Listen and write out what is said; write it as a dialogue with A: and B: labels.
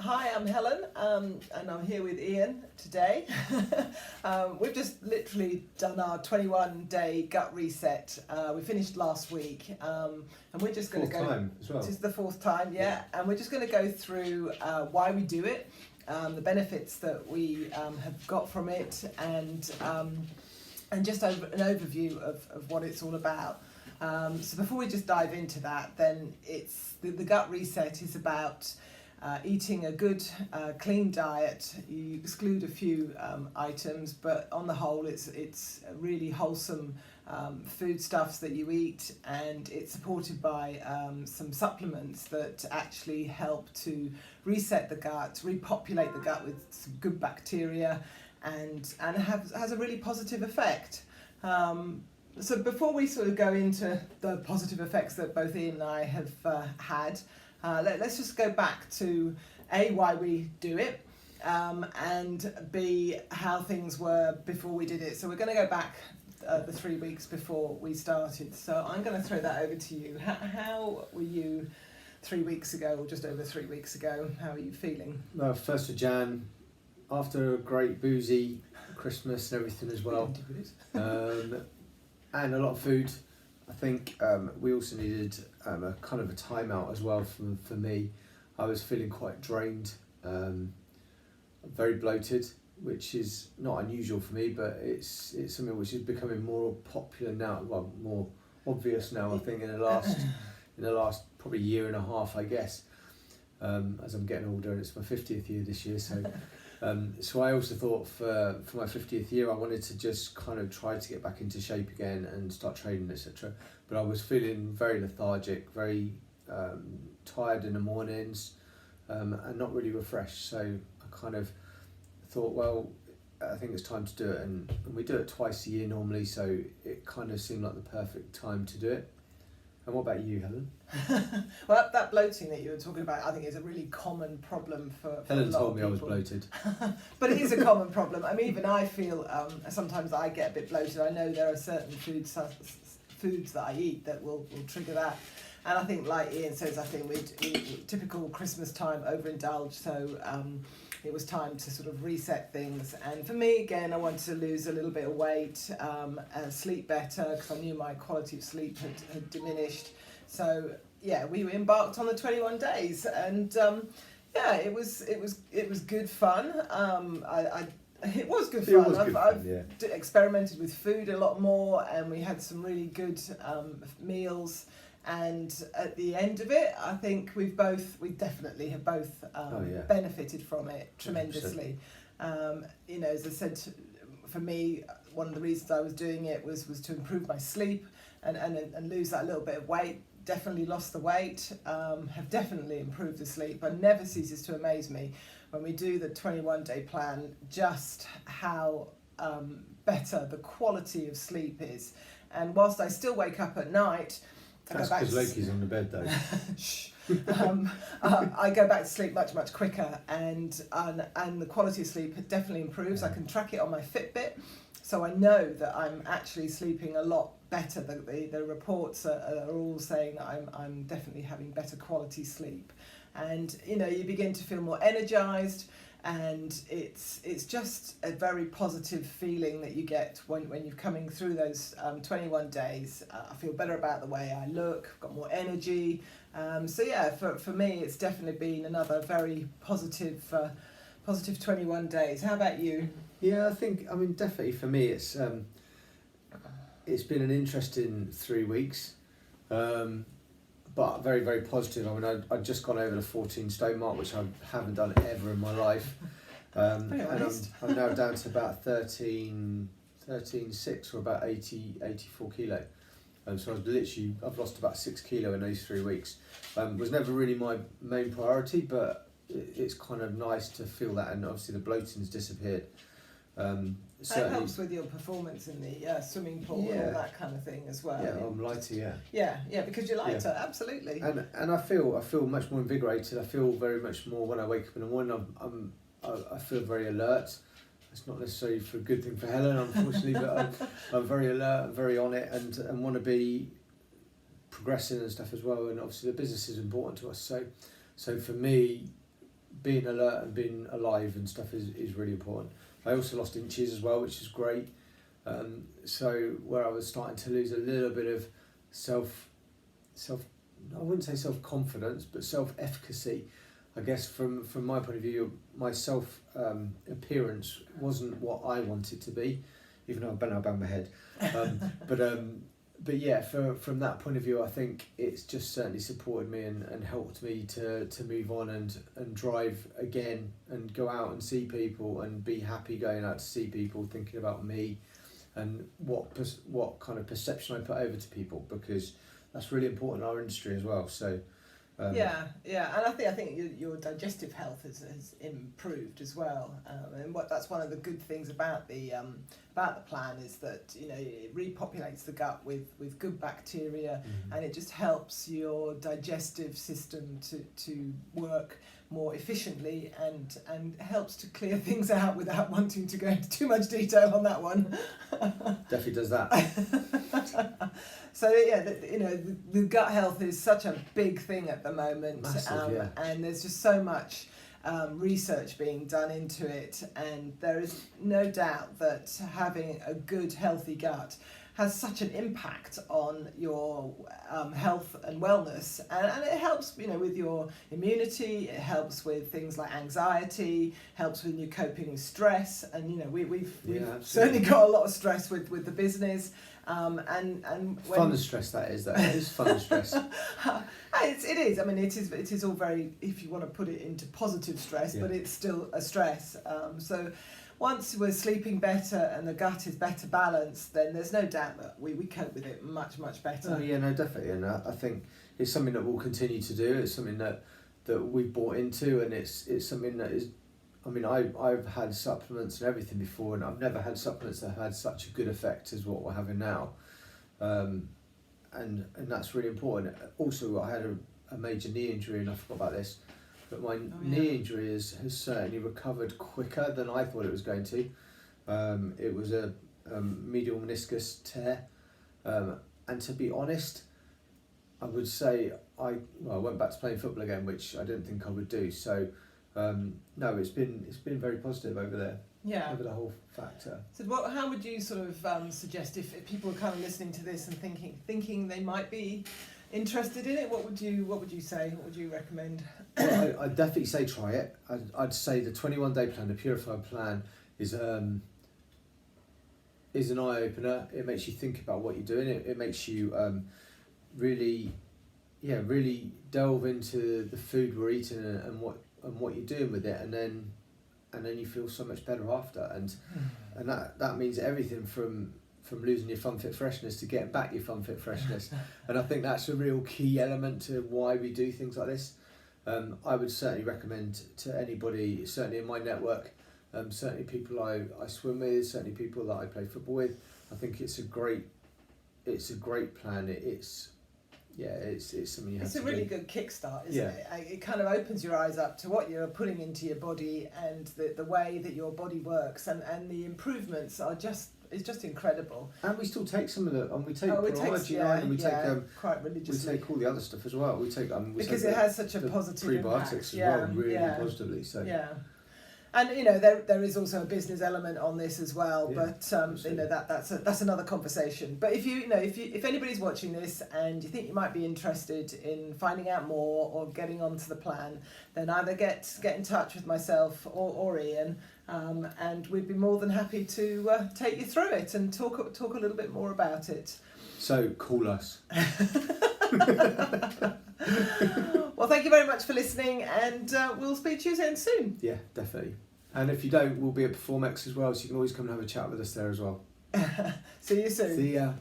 A: Hi, I'm Helen, and I'm here with Ian today. We've just literally done our 21-day gut reset. We finished last week, and we're just going to go.
B: Fourth time as well.
A: This is the fourth time, yeah. And we're just going to go through why we do it, the benefits that we have got from it, and just an overview of what it's all about. So before we just dive into that, then it's the gut reset is about eating a good, clean diet. You exclude a few items, but on the whole, it's really wholesome foodstuffs that you eat, and it's supported by some supplements that actually help to reset the gut, repopulate the gut with some good bacteria, and has a really positive effect. So before we sort of go into the positive effects that both Ian and I have had, let's just go back to A, why we do it, and B, how things were before we did it. So we're going to go back the 3 weeks before we started. So I'm going to throw that over to you. How were you 3 weeks ago, or just over 3 weeks ago? How are you feeling?
B: Well, 1st of Jan, after a great boozy Christmas and everything as well, and a lot of food. I think we also needed a kind of a timeout as well for me. I was feeling quite drained, very bloated, which is not unusual for me, but it's something which is becoming more popular now, well, more obvious now, I think, in the last probably year and a half, I guess, as I'm getting older, and it's my 50th year this year, so so I also thought for my 50th year I wanted to just kind of try to get back into shape again and start training, etc. But I was feeling very lethargic, very tired in the mornings, and not really refreshed. So I kind of thought, well, I think it's time to do it, and we do it twice a year normally, so it kind of seemed like the perfect time to do it. And what about you, Helen?
A: Well, that bloating that you were talking about, I think, is a really common problem for
B: Helen
A: a lot
B: told me
A: of
B: I was
A: people.
B: bloated.
A: But it is a common problem. I mean, even I feel sometimes I get a bit bloated. I know there are certain foods that I eat that will trigger that. And I think, like Ian says, I think we typical Christmas time overindulge. So it was time to sort of reset things. And for me, again, I wanted to lose a little bit of weight, and sleep better, because I knew my quality of sleep had diminished. So yeah, we embarked on the 21 days, and yeah, it was good fun. It was good fun. I've experimented with food a lot more, and we had some really good meals. And at the end of it, I think we definitely have both benefited from it tremendously. You know, as I said, for me, one of the reasons I was doing it was to improve my sleep and lose that little bit of weight. Definitely lost the weight, have definitely improved the sleep, and never ceases to amaze me when we do the 21-day plan just how better the quality of sleep is. And whilst I still wake up at night,
B: that's because Loki's on the bed though.
A: I go back to sleep much quicker, and the quality of sleep definitely improves. I can track it on my Fitbit, so I know that I'm actually sleeping a lot better. The reports are all saying that I'm definitely having better quality sleep, and you know, you begin to feel more energized. And it's just a very positive feeling that you get when you're coming through those 21 days. I feel better about the way I look, I've got more energy. So yeah, for me, it's definitely been another very positive 21 days. How about you?
B: Yeah, I mean, definitely for me, it's been an interesting 3 weeks. But very, very positive. I mean, I'd just gone over the 14 stone mark, which I haven't done ever in my life. And I'm now down to about 13.6, or about 84 kilo. So I've lost about 6 kilo in those 3 weeks. Was never really my main priority, but it's kind of nice to feel that, and obviously the bloating's disappeared.
A: It helps with your performance in the swimming pool and all that kind of thing as well.
B: Yeah, I'm lighter.
A: Yeah, because you're lighter, absolutely.
B: And I feel much more invigorated. I feel very much more when I wake up in the morning. I feel very alert. It's not necessarily for a good thing for Helen, unfortunately, but I'm very alert, very on it, and want to be progressing and stuff as well. And obviously the business is important to us. So for me, being alert and being alive and stuff is really important. I also lost inches as well, which is great. So where I was starting to lose a little bit of self, I wouldn't say self-confidence, but self-efficacy. I guess from my point of view, my self appearance wasn't what I wanted to be, even though I bang my head. But yeah, from that point of view, I think it's just certainly supported me and helped me to move on and drive again and go out and see people and be happy going out to see people, thinking about me and what kind of perception I put over to people, because that's really important in our industry as well. So.
A: And I think your digestive health has improved as well, and that's one of the good things about the plan is that it repopulates the gut with good bacteria, and it just helps your digestive system to work more efficiently and helps to clear things out without wanting to go into too much detail on that one.
B: Definitely does that.
A: So yeah, the gut health is such a big thing at the moment.
B: Massive,
A: and there's just so much research being done into it, and there is no doubt that having a good healthy gut has such an impact on your health and wellness, and it helps with your immunity. It helps with things like anxiety, helps with your coping with stress, and we've certainly got a lot of stress with the business. And
B: fun and stress that is fun and stress.
A: It is. I mean, it is all very, if you want to put it into positive stress, but it's still a stress. So once we're sleeping better and the gut is better balanced, then there's no doubt that we cope with it much better.
B: Oh yeah, no, definitely, and I think it's something that we'll continue to do. It's something that we've bought into, and it's something that is. I mean, I've had supplements and everything before, and I've never had supplements that have had such a good effect as what we're having now, and that's really important. Also, I had a major knee injury, and I forgot about this, but my knee injury has certainly recovered quicker than I thought it was going to. It was a medial meniscus tear, and to be honest, I would say I went back to playing football again, which I didn't think I would do. So. No, it's been very positive over there.
A: Yeah.
B: Over the whole factor.
A: So, how would you sort of suggest if people are kind of listening to this and thinking they might be interested in it? What would you say? What would you recommend?
B: Well, I'd definitely say try it. I'd say the 21-day plan, the Purify Plan, is an eye opener. It makes you think about what you're doing. It makes you really delve into the food we're eating and what you're doing with it, and then you feel so much better after, and that means everything from losing your fun fit freshness to getting back your fun fit freshness. And I think that's a real key element to why we do things like this. I would certainly recommend to anybody, certainly in my network, certainly people I swim with, certainly people that I play football with. I think it's a great plan. It's something you have to do.
A: It's a really good kickstart, isn't it? It kind of opens your eyes up to what you're putting into your body and the way that your body works, and the improvements are just incredible.
B: And we still take some of the, and we take Purology, and we take
A: quite religiously.
B: We take all the other stuff as well. We take
A: because it has such a positive
B: prebiotics
A: impact.
B: as well, really positively. So
A: And there is also a business element on this as well, but that's another conversation. But if anybody's watching this and you think you might be interested in finding out more or getting onto the plan, then either get in touch with myself or Ian, and we'd be more than happy to take you through it and talk a little bit more about it.
B: So call us.
A: Well, thank you very much for listening, and we'll speak to you again soon.
B: Yeah, definitely. And if you don't, we'll be at Performex as well, so you can always come and have a chat with us there as well.
A: See you soon.
B: See ya.